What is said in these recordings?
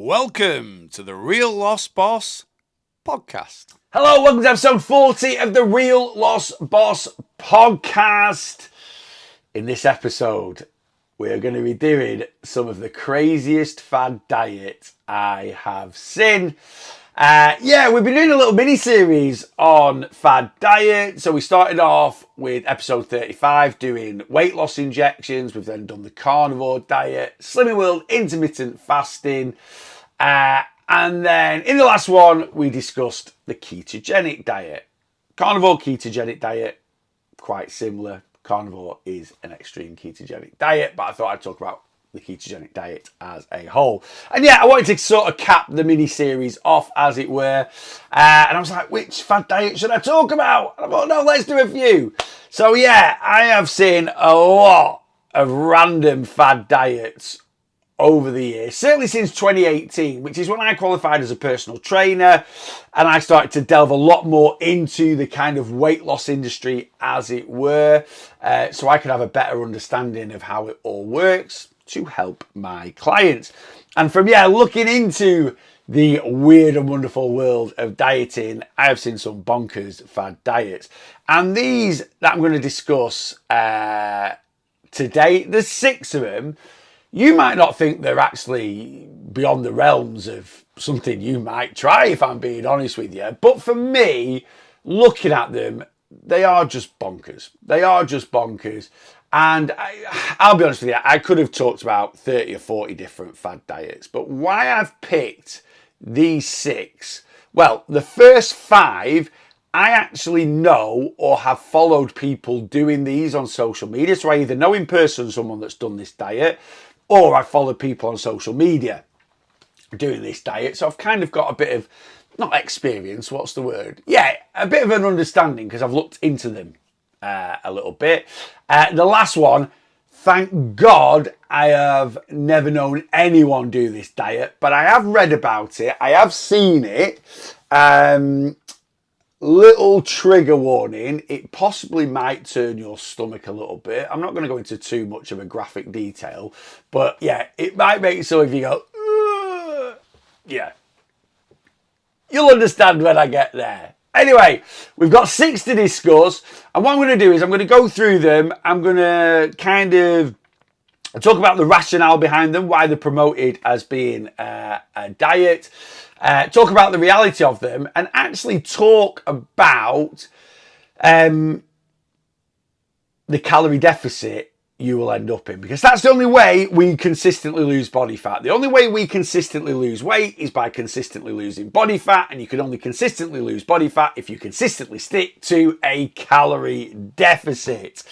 Welcome to the Real Lost Boss podcast. Hello, welcome to episode 40 of the Real Lost Boss podcast. In this episode, we're going to be doing some of the craziest fad diets I have seen. We've been doing a little mini-series on fad diet. So we started off with episode 35 doing weight loss injections. We've then done the carnivore diet, Slimming World, intermittent fasting. And then in the last one, we discussed the ketogenic diet. Carnivore ketogenic diet, quite similar. Carnivore is an extreme ketogenic diet, but I thought I'd talk about the ketogenic diet as a whole. And yeah, I wanted to sort of cap the mini-series off, as it were. And I was like, which fad diet should I talk about? And I thought, no, let's do a few. So yeah, I have seen a lot of random fad diets over the years, certainly since 2018, which is when I qualified as a personal trainer and I started to delve a lot more into the kind of weight loss industry, as it were, so I could have a better understanding of how it all works to help my clients. And from looking into the weird and wonderful world of dieting, I have seen some bonkers fad diets. And these that I'm going to discuss today, there's 6 of them. You might not think they're actually beyond the realms of something you might try, if I'm being honest with you. But for me, looking at them, they are just bonkers. They are just bonkers. And I'll be honest with you, I could have talked about 30 or 40 different fad diets. But why I've picked these 6, well, the first 5, I actually know or have followed people doing these on social media. So I either know in person someone that's done this diet, or I follow people on social media doing this diet. So I've kind of got a bit of, not experience, what's the word? Yeah, a bit of an understanding because I've looked into them a little bit. The last one, thank God I have never known anyone do this diet, but I have read about it. I have seen it. Little trigger warning, it possibly might turn your stomach a little bit. I'm not going to go into too much of a graphic detail, but yeah, it might make some of you go, ugh. Yeah. You'll understand when I get there. Anyway, we've got 6 to discuss, and what I'm going to do is I'm going to go through them. I'm going to kind of talk about the rationale behind them, why they're promoted as being a diet. Talk about the reality of them, and actually talk about the calorie deficit you will end up in, because that's the only way we consistently lose body fat. The only way we consistently lose weight is by consistently losing body fat, and you can only consistently lose body fat if you consistently stick to a calorie deficit.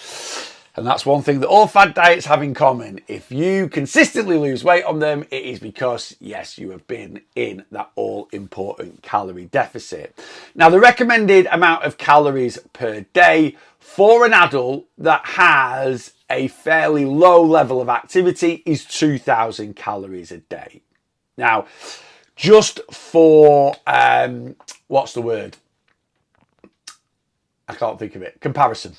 And that's one thing that all fad diets have in common. If you consistently lose weight on them, it is because, yes, you have been in that all-important calorie deficit. Now, the recommended amount of calories per day for an adult that has a fairly low level of activity is 2,000 calories a day. Now, just for, what's the word? I can't think of it. Comparison.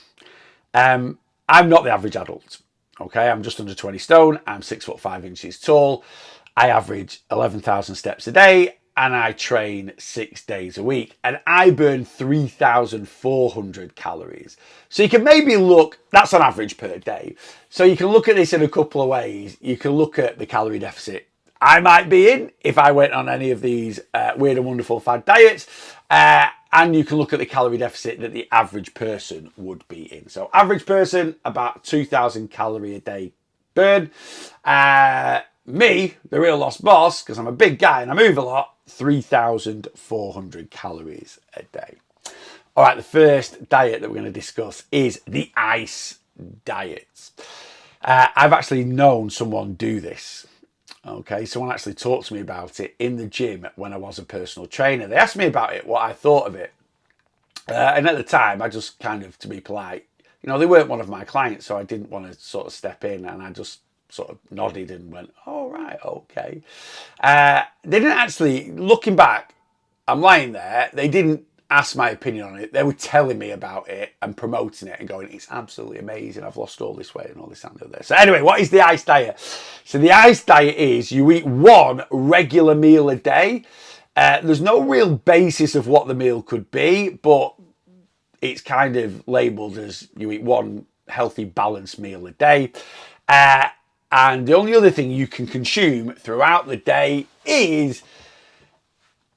I'm not the average adult, okay? I'm just under 20 stone. I'm 6'5" tall. I average 11,000 steps a day, and I train 6 days a week, and I burn 3,400 calories. So you can maybe look, that's on average per day. So you can look at this in a couple of ways. You can look at the calorie deficit I might be in if I went on any of these weird and wonderful fad diets. And you can look at the calorie deficit that the average person would be in. So average person, about 2,000 calorie a day burn. Me, the real lost boss, because I'm a big guy and I move a lot, 3,400 calories a day. All right, the first diet that we're going to discuss is the ice diet. I've actually known someone do this. Okay, someone actually talked to me about it in the gym when I was a personal trainer. They asked me about it, what I thought of it. And at the time, I just kind of, to be polite, they weren't one of my clients, so I didn't want to sort of step in, and I just sort of nodded and went, oh, right, okay. They didn't actually, looking back, I'm lying there, they didn't ask my opinion on it. They were telling me about it and promoting it and going, it's absolutely amazing. I've lost all this weight and all this and the other. So anyway, what is the ICE diet? So the ICE diet is you eat one regular meal a day. There's no real basis of what the meal could be, but it's kind of labelled as you eat one healthy, balanced meal a day. And the only other thing you can consume throughout the day is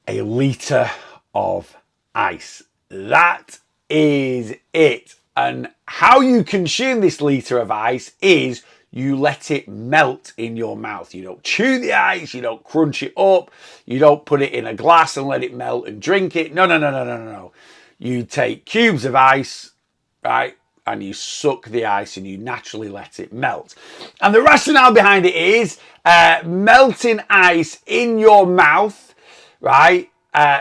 a litre of ice. That is it. And how you consume this litre of ice is you let it melt in your mouth. You don't chew the ice, you don't crunch it up, you don't put it in a glass and let it melt and drink it. No. You take cubes of ice, right? And you suck the ice and you naturally let it melt. And the rationale behind it is melting ice in your mouth, right,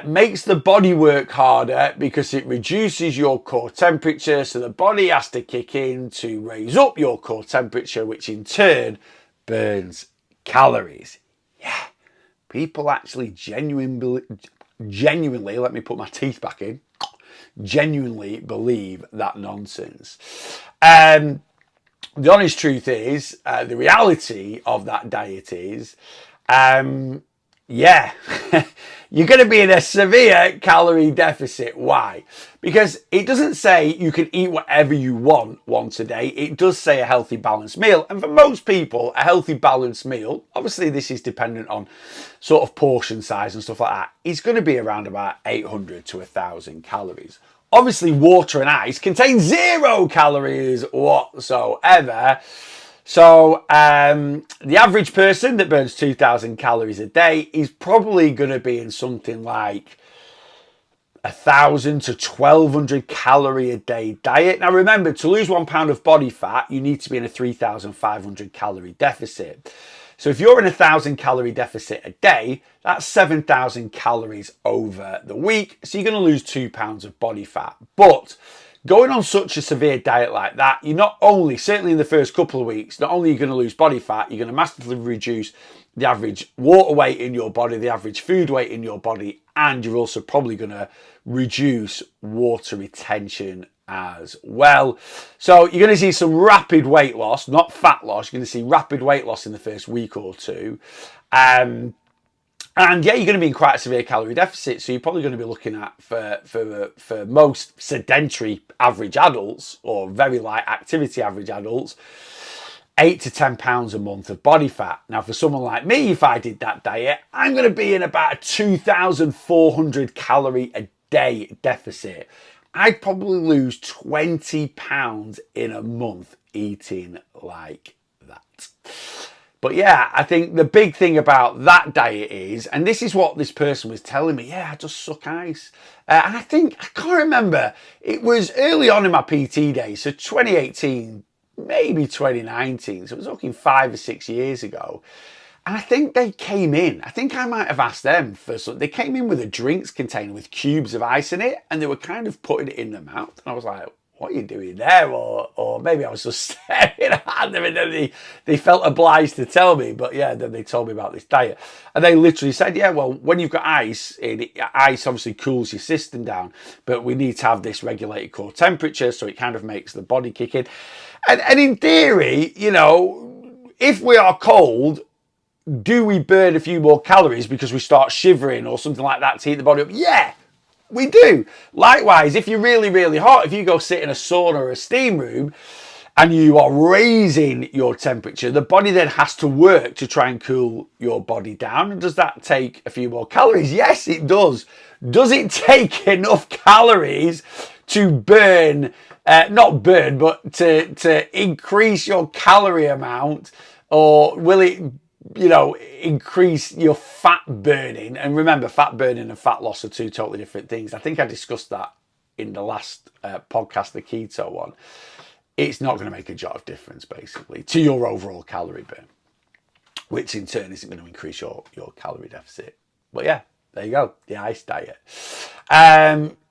makes the body work harder because it reduces your core temperature. So the body has to kick in to raise up your core temperature, which in turn burns calories. Yeah, people actually genuinely, let me put my teeth back in, genuinely believe that nonsense. The honest truth is, the reality of that diet is, yeah, you're going to be in a severe calorie deficit. Why? Because it doesn't say you can eat whatever you want once a day. It does say a healthy balanced meal. And for most people, a healthy balanced meal, obviously this is dependent on sort of portion size and stuff like that, is going to be around about 800 to 1,000 calories. Obviously, water and ice contain 0 calories whatsoever. So the average person that burns 2,000 calories a day is probably going to be in something like 1,000 to 1,200 calorie a day diet. Now remember, to lose 1 pound of body fat, you need to be in a 3,500 calorie deficit. So if you're in a 1,000 calorie deficit a day, that's 7,000 calories over the week. So you're going to lose 2 pounds of body fat. But going on such a severe diet like that, you're not only, certainly in the first couple of weeks, not only are you going to lose body fat, you're going to massively reduce the average water weight in your body, the average food weight in your body, and you're also probably going to reduce water retention as well. So you're going to see some rapid weight loss, not fat loss. You're going to see rapid weight loss in the first week or two. And yeah, you're going to be in quite a severe calorie deficit. So you're probably going to be looking at, for most sedentary average adults or very light activity average adults, 8 to 10 pounds a month of body fat. Now, for someone like me, if I did that diet, I'm going to be in about a 2,400 calorie a day deficit. I'd probably lose 20 pounds in a month eating like that. But yeah, I think the big thing about that diet is, and this is what this person was telling me, yeah, I just suck ice. And I think, I can't remember, it was early on in my PT days, so 2018, maybe 2019, so it was looking 5 or 6 years ago. And I think they came in, I think I might have asked them for something. They came in with a drinks container with cubes of ice in it, and they were kind of putting it in their mouth. And I was like, what are you doing there? Or maybe I was just staring at them and then they felt obliged to tell me. But yeah, then they told me about this diet. And they literally said, yeah, well, when you've got ice, ice obviously cools your system down, but we need to have this regulated core temperature, so it kind of makes the body kick in. And in theory, you know, if we are cold, do we burn a few more calories because we start shivering or something like that to heat the body up? Yeah, we do. Likewise, if you're really, really hot, if you go sit in a sauna or a steam room and you are raising your temperature, the body then has to work to try and cool your body down. And does that take a few more calories? Yes, it does. Does it take enough calories to burn, not burn, but to increase your calorie amount? Or will it, you know, increase your fat burning? And remember, fat burning and fat loss are two totally different things. I think I discussed that in the last podcast, the keto one. It's not going to make a jot of difference, basically, to your overall calorie burn, which in turn isn't going to increase your calorie deficit. But yeah, There you go, the ice diet.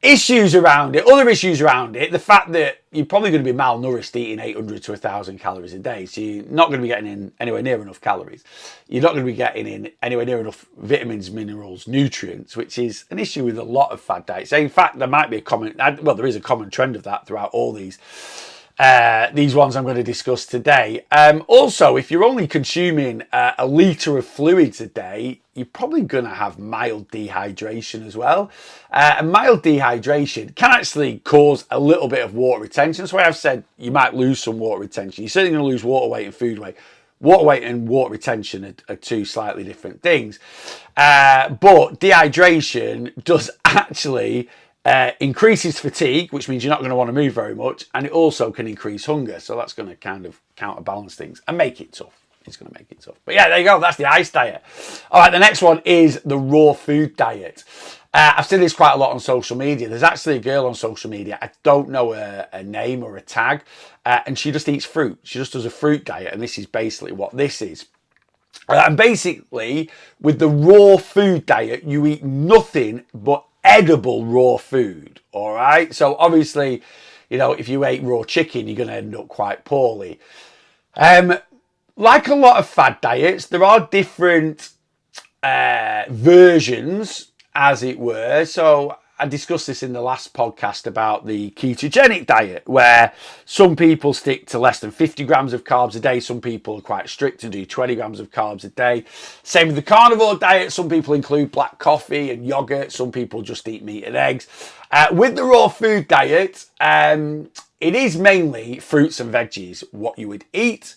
Issues around it, other issues around it, the fact that you're probably going to be malnourished eating 800 to 1,000 calories a day. So you're not going to be getting in anywhere near enough calories. You're not going to be getting in anywhere near enough vitamins, minerals, nutrients, which is an issue with a lot of fad diets. In fact, there might be a common, well, there is a common trend of that throughout all these ones I'm going to discuss today. Also, if you're only consuming a litre of fluids a day, you're probably going to have mild dehydration as well. And mild dehydration can actually cause a little bit of water retention. That's why I've said you might lose some water retention. You're certainly going to lose water weight and food weight. Water weight and water retention are two slightly different things. But dehydration does actually increases fatigue, which means you're not going to want to move very much, and it also can increase hunger. So that's going to kind of counterbalance things and make it tough. It's going to make it tough. But yeah, there you go. That's the ice diet. All right, the next one is the raw food diet. I've seen this quite a lot on social media. There's actually a girl on social media. I don't know a name or a tag, and she just eats fruit. She just does a fruit diet, and this is basically what this is. And basically, with the raw food diet, you eat nothing but edible raw food. All right. So obviously, you know, if you ate raw chicken, you're going to end up quite poorly. Like a lot of fad diets, there are different versions, as it were. So I discussed this in the last podcast about the ketogenic diet, where some people stick to less than 50 grams of carbs a day. Some people are quite strict and do 20 grams of carbs a day. Same with the carnivore diet. Some people include black coffee and yogurt. Some people just eat meat and eggs. With the raw food diet, it is mainly fruits and veggies, what you would eat.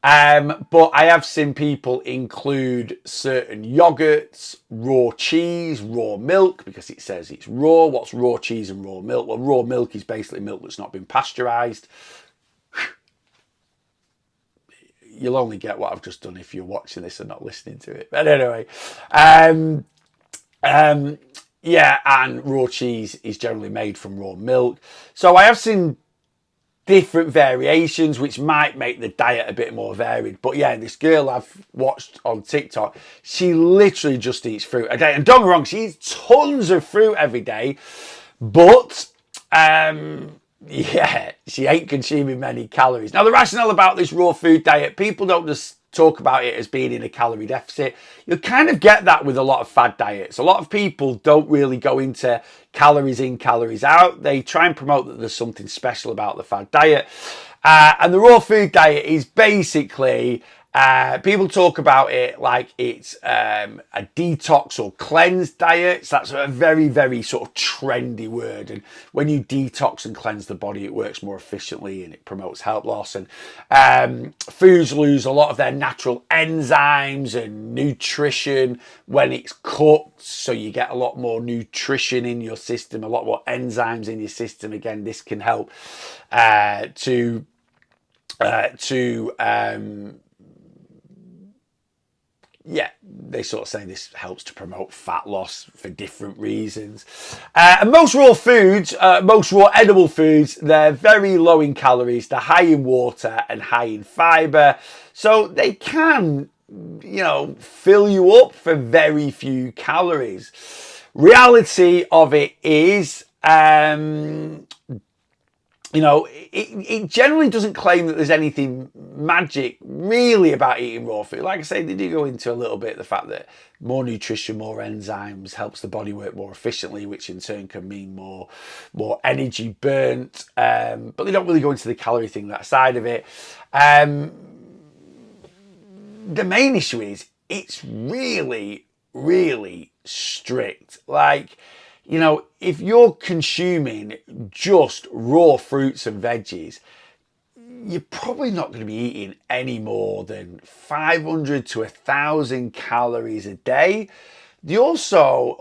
But I have seen people include certain yogurts, raw cheese, raw milk, because it says it's raw. What's raw cheese and raw milk? Well, raw milk is basically milk that's not been pasteurized. You'll only get what I've just done if you're watching this and not listening to it. But anyway, yeah, and raw cheese is generally made from raw milk. So I have seen different variations, which might make the diet a bit more varied. But yeah, this girl I've watched on TikTok, she literally just eats fruit a day. And don't get me wrong, she eats tons of fruit every day. But yeah, she ain't consuming many calories. Now, the rationale about this raw food diet, people don't just talk about it as being in a calorie deficit. You'll kind of get that with a lot of fad diets. A lot of people don't really go into calories in, calories out. They try and promote that there's something special about the fad diet. And the raw food diet is basically, people talk about it like it's a detox or cleanse diet. So that's a very, very sort of trendy word. And when you detox and cleanse the body, it works more efficiently and it promotes health loss. And foods lose a lot of their natural enzymes and nutrition when it's cooked. So you get a lot more nutrition in your system, a lot more enzymes in your system. Again, this can help yeah, they sort of say this helps to promote fat loss for different reasons. And most raw foods, most raw edible foods, they're very low in calories, they're high in water and high in fiber. So they can, you know, fill you up for very few calories. Reality of it is, you know, it generally doesn't claim that there's anything magic really about eating raw food. Like I say, they do go into a little bit the fact that more nutrition, more enzymes helps the body work more efficiently, which in turn can mean more energy burnt. But they don't really go into the calorie thing, that side of it. The main issue is it's really, really strict. Like, you know, if you're consuming just raw fruits and veggies, you're probably not going to be eating any more than 500 to 1,000 calories a day. Also,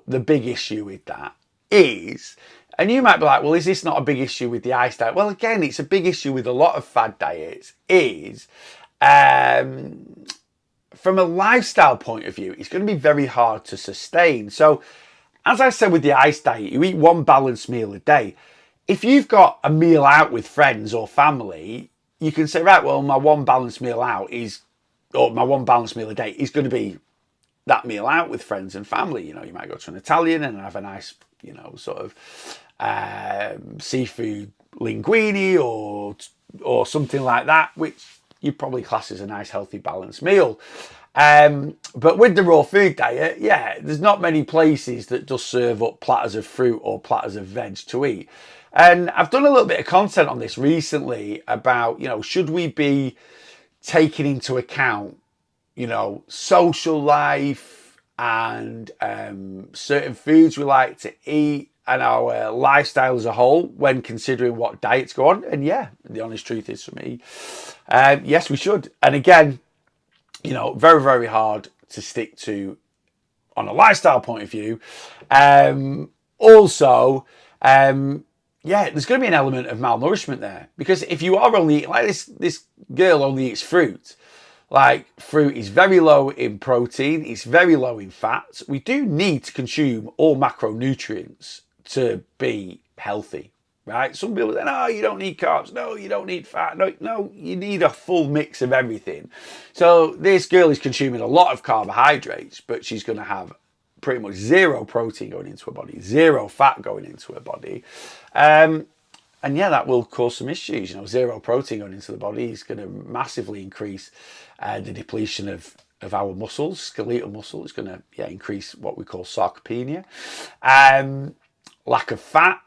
the big issue with that is, and you might be like, well, is this not a big issue with the ice diet? Well, again, it's a big issue with a lot of fad diets, is from a lifestyle point of view, it's going to be very hard to sustain. So, as I said with the ice diet, you eat one balanced meal a day. If you've got a meal out with friends or family, you can say, right, well, my one balanced meal out is, or my one balanced meal a day is going to be that meal out with friends and family. You know, you might go to an Italian and have a nice, you know, sort of seafood linguine or something like that, which you probably class as a nice, healthy, balanced meal. But with the raw food diet, yeah, there's not many places that just serve up platters of fruit or platters of veg to eat. And I've done a little bit of content on this recently about, you know, should we be taking into account, you know, social life and certain foods we like to eat and our lifestyle as a whole when considering what diets go on? And yeah, the honest truth is for me, yes, we should. And again, you know, very, very hard to stick to on a lifestyle point of view. Also, yeah, there's going to be an element of malnourishment there, because if you are only eating, like this girl only eats fruit. Like, fruit is very low in protein, it's very low in fat. We do need to consume all macronutrients to be healthy, right? Some people say, no, you don't need carbs, no, you don't need fat, no, you need a full mix of everything. So this girl is consuming a lot of carbohydrates, but she's going to have pretty much zero protein going into her body, zero fat going into her body. And yeah, that will cause some issues. You know, zero protein going into the body is going to massively increase the depletion of our muscles, skeletal muscle. It's going to increase what we call sarcopenia. Lack of fat.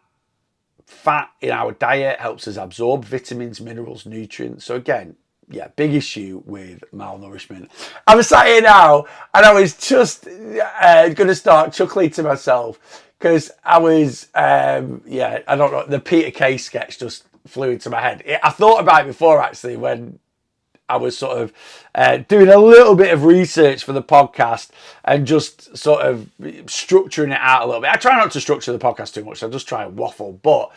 Fat in our diet helps us absorb vitamins, minerals, nutrients. So again, yeah, big issue with malnourishment. I'm sat here now and I was just going to start chuckling to myself because I was, I don't know, the Peter Kay sketch just flew into my head. I thought about it before, actually, when I was sort of doing a little bit of research for the podcast and just sort of structuring it out a little bit. I try not to structure the podcast too much. I just try and waffle. But,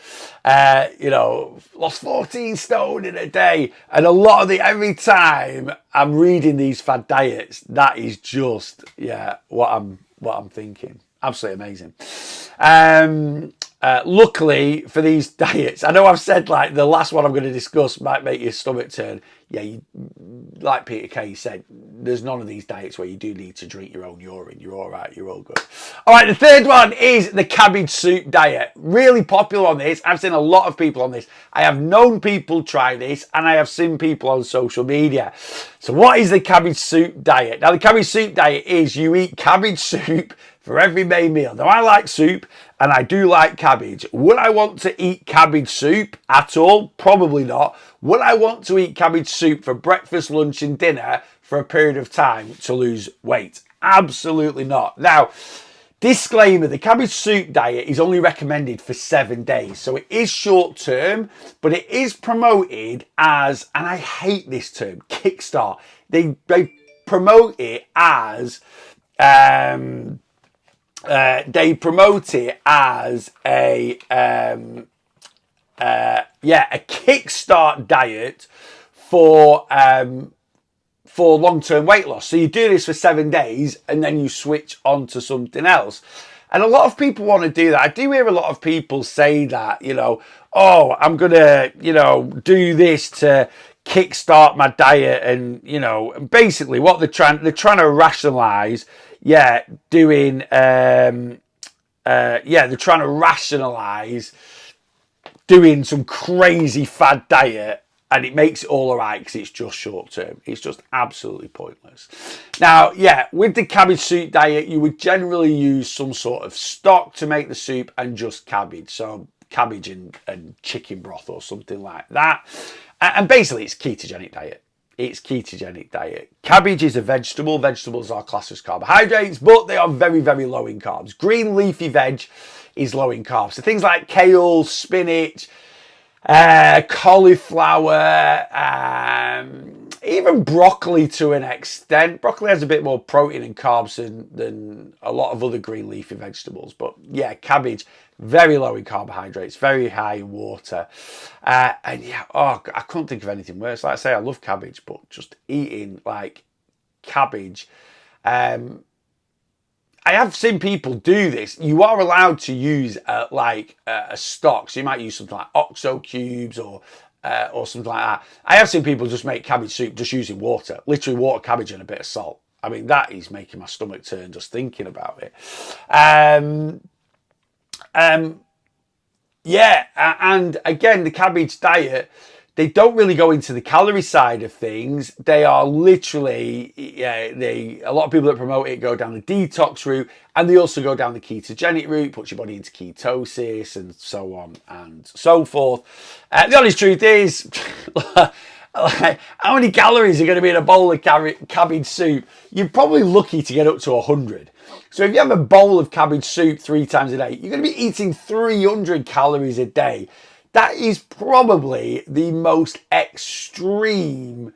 you know, lost 14 stone in a day. And a lot of every time I'm reading these fad diets, that is just, what I'm thinking. Absolutely amazing. Luckily for these diets, I know I've said like the last one I'm going to discuss might make your stomach turn. Yeah, like Peter Kay said, there's none of these diets where you do need to drink your own urine. You're all right. You're all good. All right, the third one is the cabbage soup diet. Really popular on this. I've seen a lot of people on this. I have known people try this, and I have seen people on social media. So what is the cabbage soup diet? Now, the cabbage soup diet is you eat cabbage soup for every main meal. Now, I like soup and I do like cabbage. Would I want to eat cabbage soup at all? Probably not. Would I want to eat cabbage soup for breakfast, lunch and dinner for a period of time to lose weight? Absolutely not. Now, disclaimer, the cabbage soup diet is only recommended for 7 days. So it is short term, but it is promoted as, and I hate this term, kickstart. They promote it as, they promote it as a kickstart diet for long-term weight loss. So you do this for 7 days and then you switch on to something else. And a lot of people want to do that. I do hear a lot of people say that, you know, oh, I'm going to, you know, do this to kickstart my diet. And, you know, basically what they're trying to rationalize, they're trying to rationalize doing some crazy fad diet, and it makes it all right because it's just short term. It's just absolutely pointless. Now, with the cabbage soup diet, you would generally use some sort of stock to make the soup and just cabbage. So cabbage and chicken broth or something like that. And basically it's ketogenic diet. It's ketogenic diet. Cabbage is a vegetable. Vegetables are classed as carbohydrates, but they are very, very low in carbs. Green leafy veg is low in carbs. So things like kale, spinach, cauliflower, even broccoli to an extent. Broccoli has a bit more protein and carbs than a lot of other green leafy vegetables. But yeah, cabbage, very low in carbohydrates, very high in water. I couldn't think of anything worse. Like I say, I love cabbage, but just eating like cabbage. I have seen people do this. You are allowed to use a stock. So you might use something like OXO cubes or something like that. I have seen people just make cabbage soup just using water. Literally water, cabbage and a bit of salt. I mean, that is making my stomach turn just thinking about it. Yeah, and again, the cabbage diet, they don't really go into the calorie side of things. They are literally, yeah, a lot of people that promote it go down the detox route, and they also go down the ketogenic route, puts your body into ketosis, and so on and so forth. The honest truth is, like, how many calories are going to be in a bowl of cabbage soup? You're probably lucky to get up to 100. So if you have a bowl of cabbage soup 3 times a day, you're going to be eating 300 calories a day. That is probably the most extreme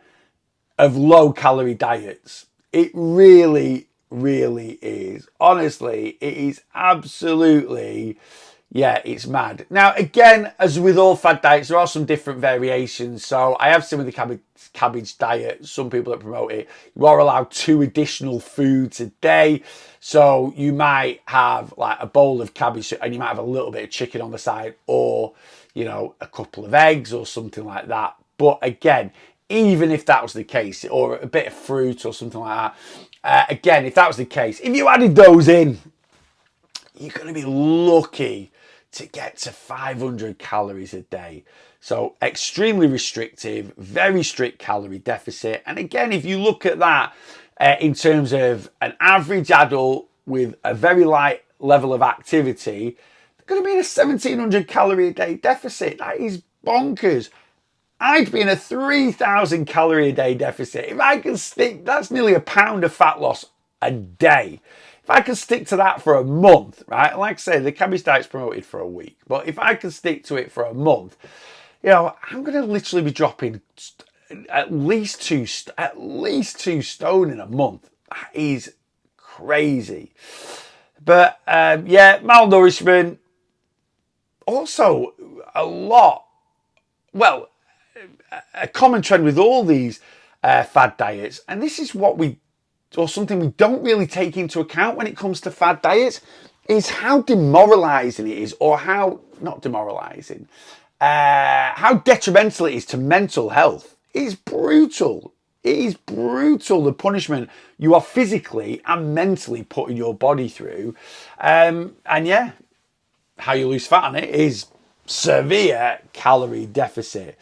of low calorie diets. It really, really is. Honestly, it is absolutely, yeah, it's mad. Now, again, as with all fad diets, there are some different variations. So I have seen with the cabbage diet, some people that promote it, you are allowed 2 additional foods a day. So you might have like a bowl of cabbage and you might have a little bit of chicken on the side, or, you know, a couple of eggs or something like that. But again, even if that was the case, or a bit of fruit or something like that, again, if that was the case, if you added those in, you're going to be lucky to get to 500 calories a day. So extremely restrictive, very strict calorie deficit. And again, if you look at that in terms of an average adult with a very light level of activity, they're going to be in a 1700 calorie a day deficit. That is bonkers. I'd be in a 3,000 calorie a day deficit. If I can stick, that's nearly a pound of fat loss a day. If I can stick to that for a month, right? Like I say, the cabbage diet's promoted for a week, but if I can stick to it for a month, you know, I'm going to literally be dropping at least two stone in a month. That is crazy. But yeah, malnourishment. Also, a common trend with all these fad diets, and this is something we don't really take into account when it comes to fad diets, is how demoralizing it is, or how detrimental it is to mental health. It's brutal. It is brutal, the punishment you are physically and mentally putting your body through. And yeah, how you lose fat on it is severe calorie deficit.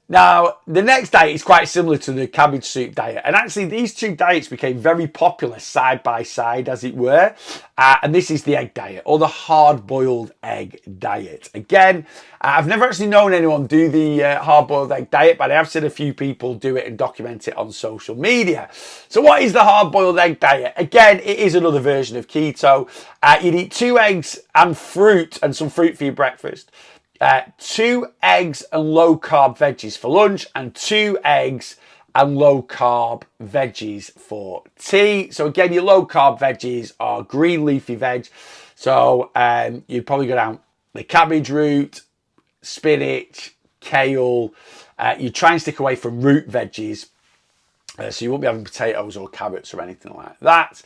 Now, the next diet is quite similar to the cabbage soup diet. And actually, these 2 diets became very popular side by side, as it were. And this is the egg diet, or the hard-boiled egg diet. Again, I've never actually known anyone do the hard-boiled egg diet, but I have seen a few people do it and document it on social media. So what is the hard-boiled egg diet? Again, it is another version of keto. You'd eat 2 eggs and fruit, and some fruit for your breakfast. 2 eggs and low carb veggies for lunch, and 2 eggs and low carb veggies for tea. So again, your low carb veggies are green leafy veg. So you'd probably go down the cabbage route, spinach, kale. You try and stick away from root veggies. So you won't be having potatoes or carrots or anything like that.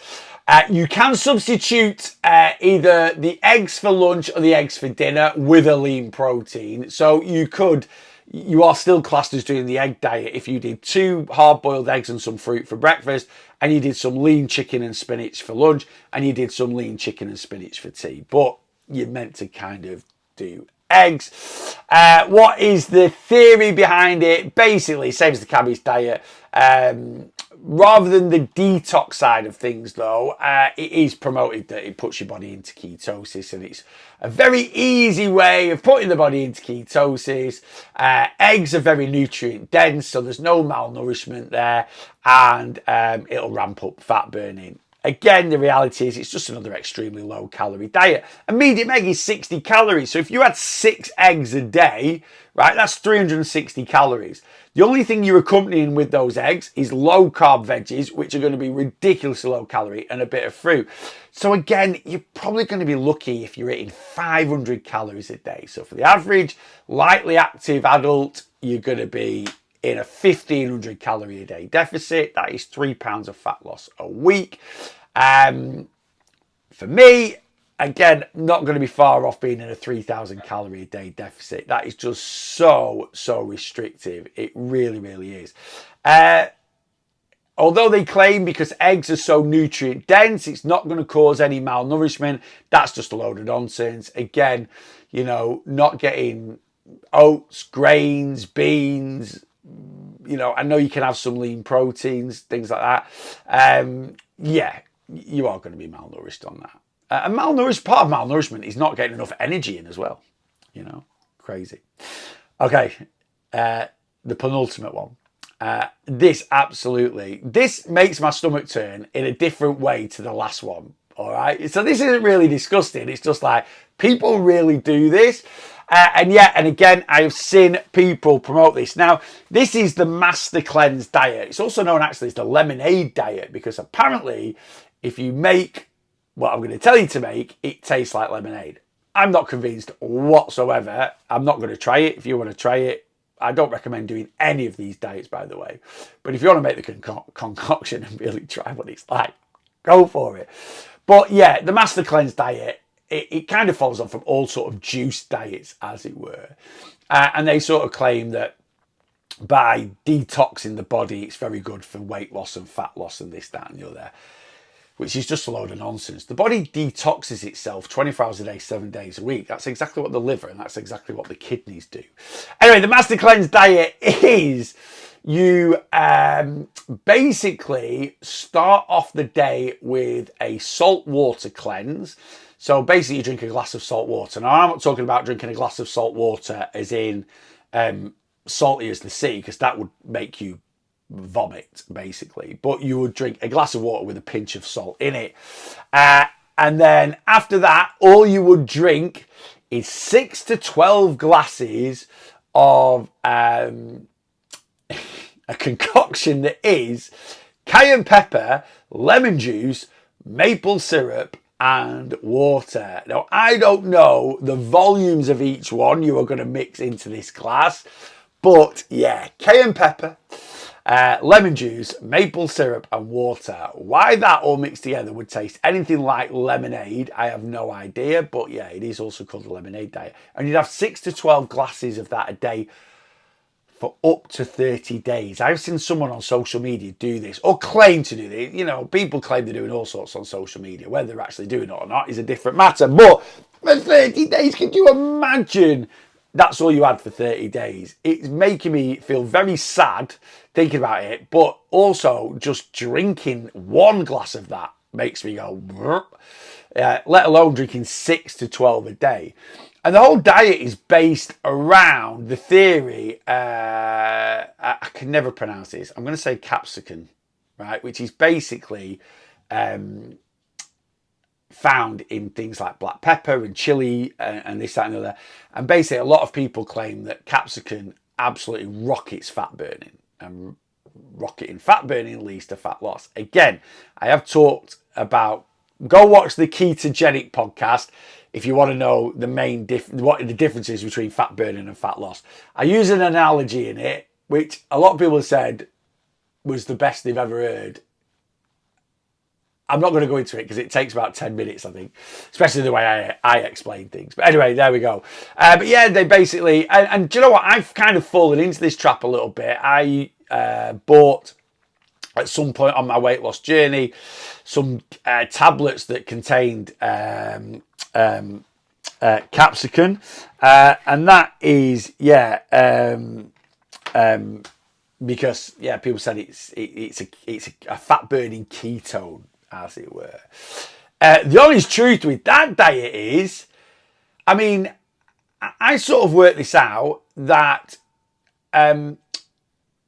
You can substitute either the eggs for lunch or the eggs for dinner with a lean protein. So you are still classed as doing the egg diet if you did 2 hard-boiled eggs and some fruit for breakfast, and you did some lean chicken and spinach for lunch, and you did some lean chicken and spinach for tea. But you're meant to kind of do eggs. What is the theory behind it? Basically, same as the cabbage diet. Rather than the detox side of things, though, it is promoted that it puts your body into ketosis, and it's a very easy way of putting the body into ketosis. Eggs are very nutrient dense, so there's no malnourishment there, and it'll ramp up fat burning. Again, the reality is it's just another extremely low calorie diet. A medium egg is 60 calories. So if you had 6 eggs a day, right, that's 360 calories. The only thing you're accompanying with those eggs is low carb veggies, which are going to be ridiculously low calorie, and a bit of fruit. So again, you're probably going to be lucky if you're eating 500 calories a day. So for the average lightly active adult, you're going to be in a 1,500 calorie a day deficit. That is 3 pounds of fat loss a week. For me, again, not going to be far off being in a 3,000 calorie a day deficit. That is just so restrictive. It really, really is. although they claim because eggs are so nutrient dense, it's not going to cause any malnourishment. That's just a load of nonsense. Again, you know, not getting oats, grains, beans. You know, I know you can have some lean proteins, things like that. Yeah, you are going to be malnourished on that. And malnourished, part of malnourishment is not getting enough energy in as well. You know, crazy. Okay, the penultimate one. This makes my stomach turn in a different way to the last one. All right, so this isn't really disgusting. It's just like people really do this. And again, I've seen people promote this. Now, this is the Master Cleanse diet. It's also known actually as the lemonade diet because apparently if you make what I'm going to tell you to make, it tastes like lemonade. I'm not convinced whatsoever. I'm not going to try it. If you want to try it, I don't recommend doing any of these diets, by the way. But if you want to make the concoction and really try what it's like, go for it. But yeah, the Master Cleanse diet, it kind of follows on from all sort of juice diets, as it were. And they sort of claim that by detoxing the body, it's very good for weight loss and fat loss and this, that, and the other, which is just a load of nonsense. The body detoxes itself 24 hours a day, 7 days a week. That's exactly what the liver and that's exactly what the kidneys do. Anyway, the Master Cleanse diet is you basically start off the day with a salt water cleanse. So basically you drink a glass of salt water. Now I'm not talking about drinking a glass of salt water as in salty as the sea, because that would make you vomit basically, but you would drink a glass of water with a pinch of salt in it, and then after that all you would drink is 6 to 12 glasses of a concoction that is cayenne pepper, lemon juice, maple syrup and water. Now I don't know the volumes of each one you are going to mix into this glass, but yeah, cayenne pepper, lemon juice, maple syrup and water. Why that all mixed together would taste anything like lemonade, I have no idea. But yeah, it is also called the lemonade diet. And you'd have 6 to 12 glasses of that a day for up to 30 days. I've seen someone on social media do this, or claim to do this. You know, people claim they're doing all sorts on social media. Whether they're actually doing it or not is a different matter. But for 30 days, can you imagine that's all you had for 30 days? It's making me feel very sad thinking about it, but also just drinking one glass of that makes me go, let alone drinking 6 to 12 a day. And the whole diet is based around the theory, I can never pronounce this, I'm going to say capsicum, right, which is basically found in things like black pepper and chili and this, that and the other. And basically a lot of people claim that capsicum absolutely rockets fat burning, and rocketing fat burning leads to fat loss. Again, I have talked about, go watch the ketogenic podcast if you want to know the main what the difference is between fat burning and fat loss. I use an analogy in it which a lot of people have said was the best they've ever heard. I'm not going to go into it because it takes about 10 minutes, I think, especially the way I explain things. But anyway, there we go. But yeah, they basically, and do you know what? I've kind of fallen into this trap a little bit. I bought at some point on my weight loss journey some tablets that contained capsicum, and that is because people said it's a fat burning ketone, as it were. The honest truth with that diet is, I mean, I sort of worked this out that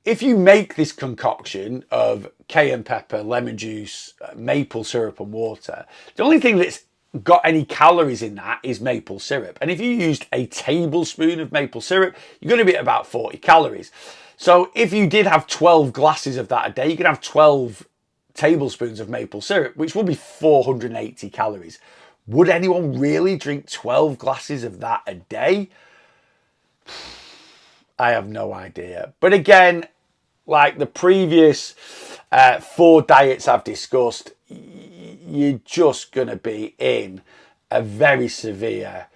if you make this concoction of cayenne pepper, lemon juice, maple syrup and water, the only thing that's got any calories in that is maple syrup. And if you used a tablespoon of maple syrup, you're going to be at about 40 calories. So if you did have 12 glasses of that a day, you could have 12 tablespoons of maple syrup, which will be 480 calories. Would anyone really drink 12 glasses of that a day? I have no idea. But again, like the previous 4 diets I've discussed, you're just going to be in a very severe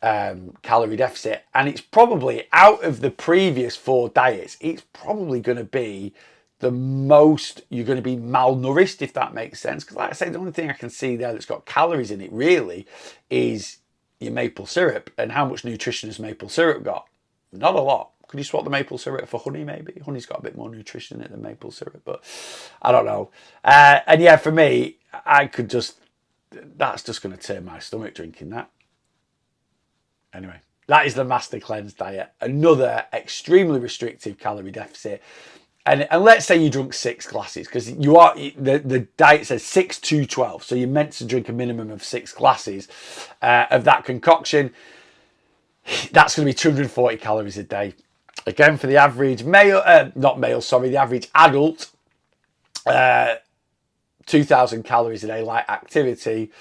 calorie deficit. And it's probably, out of the previous 4 diets, it's probably going to be the most you're going to be malnourished, if that makes sense. Because like I say, the only thing I can see there that's got calories in it really is your maple syrup. And how much nutrition has maple syrup got? Not a lot. Could you swap the maple syrup for honey maybe? Honey's got a bit more nutrition in it than maple syrup, but I don't know. And yeah, for me, that's just going to turn my stomach drinking that. Anyway, that is the Master Cleanse diet. Another extremely restrictive calorie deficit. And let's say you drunk 6 glasses, because the diet says 6 to 12. So you're meant to drink a minimum of 6 glasses of that concoction. That's going to be 240 calories a day. Again, for the average the average adult, 2,000 calories a day, light activity.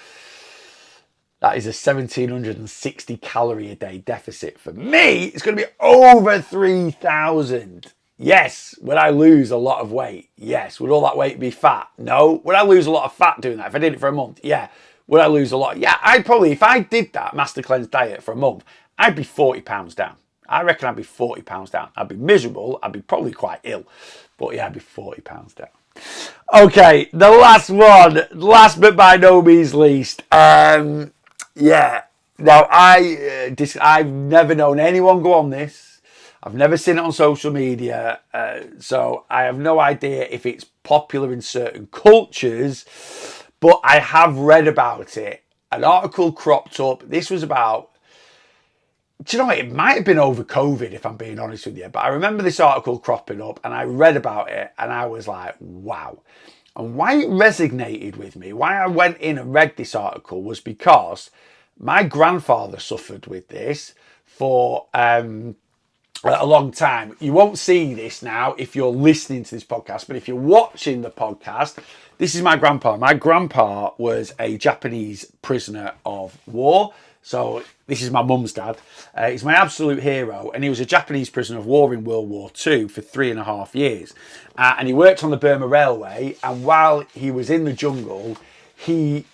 That is a 1,760 calorie a day deficit. For me, it's going to be over 3,000. Yes. Would I lose a lot of weight? Yes. Would all that weight be fat? No. Would I lose a lot of fat doing that if I did it for a month? Yeah. Would I lose a lot? Yeah. I'd probably, if I did that Master Cleanse diet for a month, I'd be 40 pounds down. I reckon I'd be 40 pounds down. I'd be miserable. I'd be probably quite ill. But yeah, I'd be 40 pounds down. Okay, the last one. Last but by no means least. Yeah. Now, I've never known anyone go on this. I've never seen it on social media. So I have no idea if it's popular in certain cultures. But I have read about it. An article cropped up. This was about... Do you know what? It might have been over COVID, if I'm being honest with you. But I remember this article cropping up and I read about it and I was like, wow. And why it resonated with me, why I went in and read this article, was because my grandfather suffered with this for a long time. You won't see this now if you're listening to this podcast, but if you're watching the podcast, this is my grandpa. My grandpa was a Japanese prisoner of war. So this is my mum's dad. He's my absolute hero. And he was a Japanese prisoner of war in World War II for 3.5 years. And he worked on the Burma Railway. And while he was in the jungle, he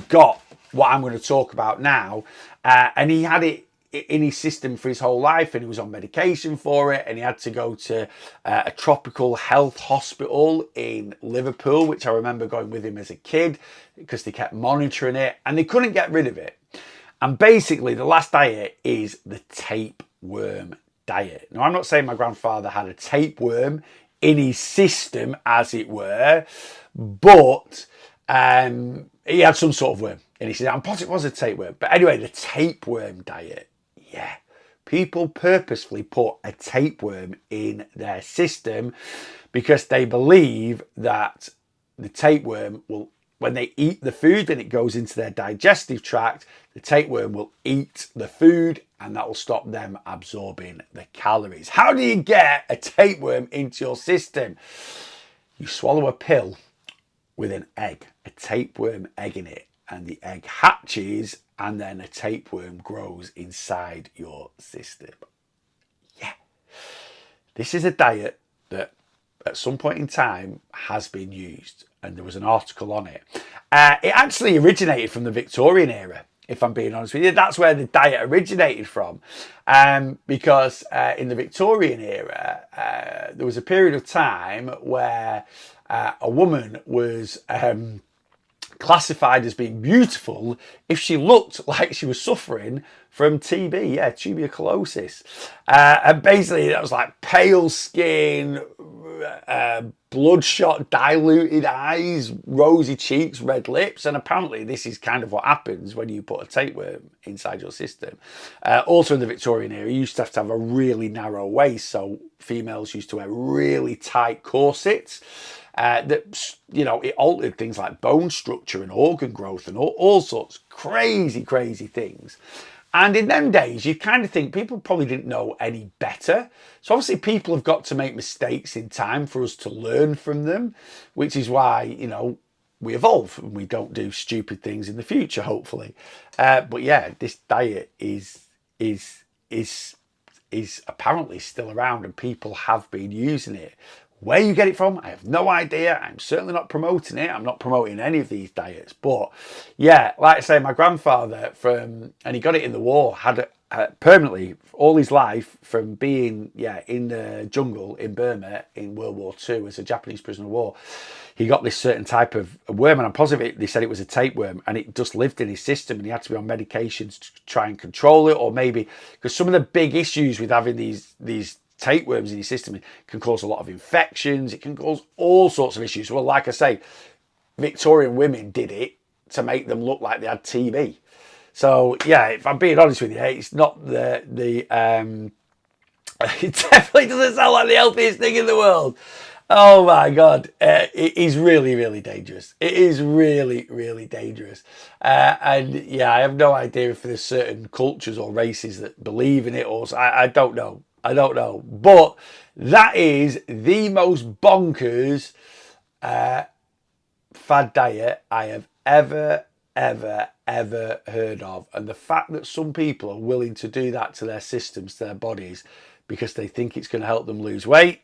got what I'm going to talk about now. And he had it in his system for his whole life. And he was on medication for it. And he had to go to a tropical health hospital in Liverpool, which I remember going with him as a kid, because they kept monitoring it. And they couldn't get rid of it. And basically, the last diet is the tapeworm diet. Now, I'm not saying my grandfather had a tapeworm in his system, as it were, but he had some sort of worm in his system. I'm positive it was a tapeworm. But anyway, the tapeworm diet, yeah. People purposefully put a tapeworm in their system because they believe that the tapeworm will... When they eat the food and it goes into their digestive tract, the tapeworm will eat the food and that will stop them absorbing the calories. How do you get a tapeworm into your system? You swallow a pill with an egg, a tapeworm egg in it, and the egg hatches and then a tapeworm grows inside your system. Yeah. This is a diet that at some point in time has been used, and there was an article on it. It actually originated from the Victorian era, if I'm being honest with you. That's where the diet originated from, because in the Victorian era, there was a period of time where a woman was classified as being beautiful if she looked like she was suffering from TB, tuberculosis. And basically that was like pale skin, bloodshot, diluted eyes, rosy cheeks, red lips. And apparently this is kind of what happens when you put a tapeworm inside your system. Also in the Victorian era, you used to have a really narrow waist. So females used to wear really tight corsets. That, you know, it altered things like bone structure and organ growth and all sorts of crazy things. And in them days, you kind of think people probably didn't know any better. So obviously people have got to make mistakes in time for us to learn from them, which is why, you know, we evolve and we don't do stupid things in the future, hopefully. But yeah, this diet is apparently still around and people have been using it. Where you get it from, I have no idea. I'm certainly not promoting it. I'm not promoting any of these diets. But yeah, like I say, my grandfather and he got it in the war, had it permanently all his life from being, in the jungle in Burma in World War II as a Japanese prisoner of war. He got this certain type of worm, and I'm positive they said it was a tapeworm, and it just lived in his system, and he had to be on medications to try and control it, or maybe because some of the big issues with having these tapeworms in your system, it can cause a lot of infections. It can cause all sorts of issues. Well, like I say, Victorian women did it to make them look like they had TB. So yeah, if I'm being honest with you, it's not the it definitely doesn't sound like the healthiest thing in the world. Oh my God, it is really, really dangerous. It is really, really dangerous. And yeah, I have no idea if there's certain cultures or races that believe in it, or I don't know. I don't know. But that is the most bonkers fad diet I have ever heard of. And the fact that some people are willing to do that to their systems, to their bodies, because they think it's going to help them lose weight,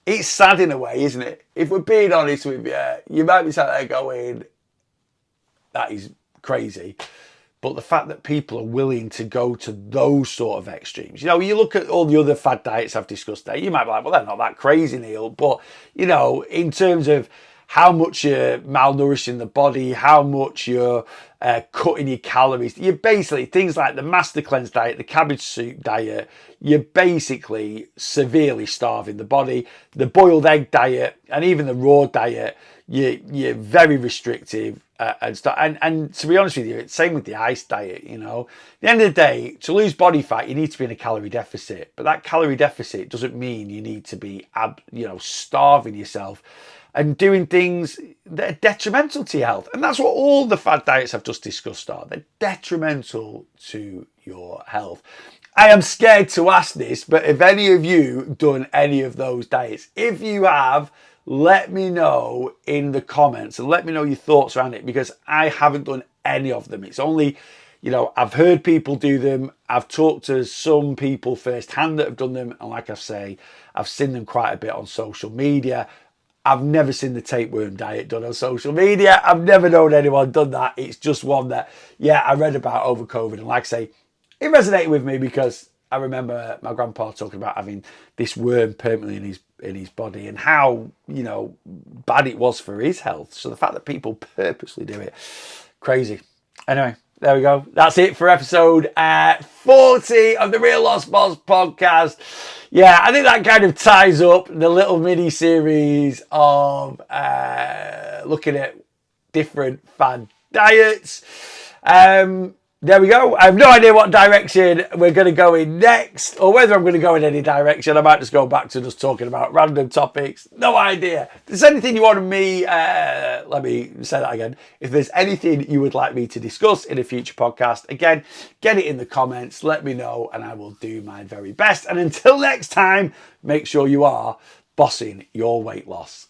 it's sad in a way, isn't it? If we're being honest with you, you might be sat there going, that is crazy. But the fact that people are willing to go to those sort of extremes, you look at all the other fad diets I've discussed there, you might be like, well, they're not that crazy, Neil. But, in terms of how much you're malnourishing the body, how much you're cutting your calories, you're basically, things like the Master Cleanse diet, the cabbage soup diet, you're basically severely starving the body. The boiled egg diet and even the raw diet, you're very restrictive. And to be honest with you, it's same with the ice diet. At the end of the day, to lose body fat, you need to be in a calorie deficit. But that calorie deficit doesn't mean you need to be, starving yourself and doing things that are detrimental to your health. And that's what all the fad diets I've just discussed are. They're detrimental to your health. I am scared to ask this, but have any of you done any of those diets? If you have, let me know in the comments and let me know your thoughts around it, because I haven't done any of them. It's only, I've heard people do them. I've talked to some people firsthand that have done them. And like I say, I've seen them quite a bit on social media. I've never seen the tapeworm diet done on social media. I've never known anyone done that. It's just one that, I read about over COVID. And like I say, it resonated with me because I remember my grandpa talking about having this worm permanently in his body and how, bad it was for his health. So the fact that people purposely do it, crazy. Anyway, there we go. That's it for episode 40 of the Real Lost Boss podcast. Yeah, I think that kind of ties up the little mini series of looking at different fad diets. There we go. I have no idea what direction we're going to go in next, or whether I'm going to go in any direction. I might just go back to just talking about random topics. No idea. If there's anything you wanted me, let me say that again. If there's anything you would like me to discuss in a future podcast, again, get it in the comments. Let me know, and I will do my very best. And until next time, make sure you are bossing your weight loss.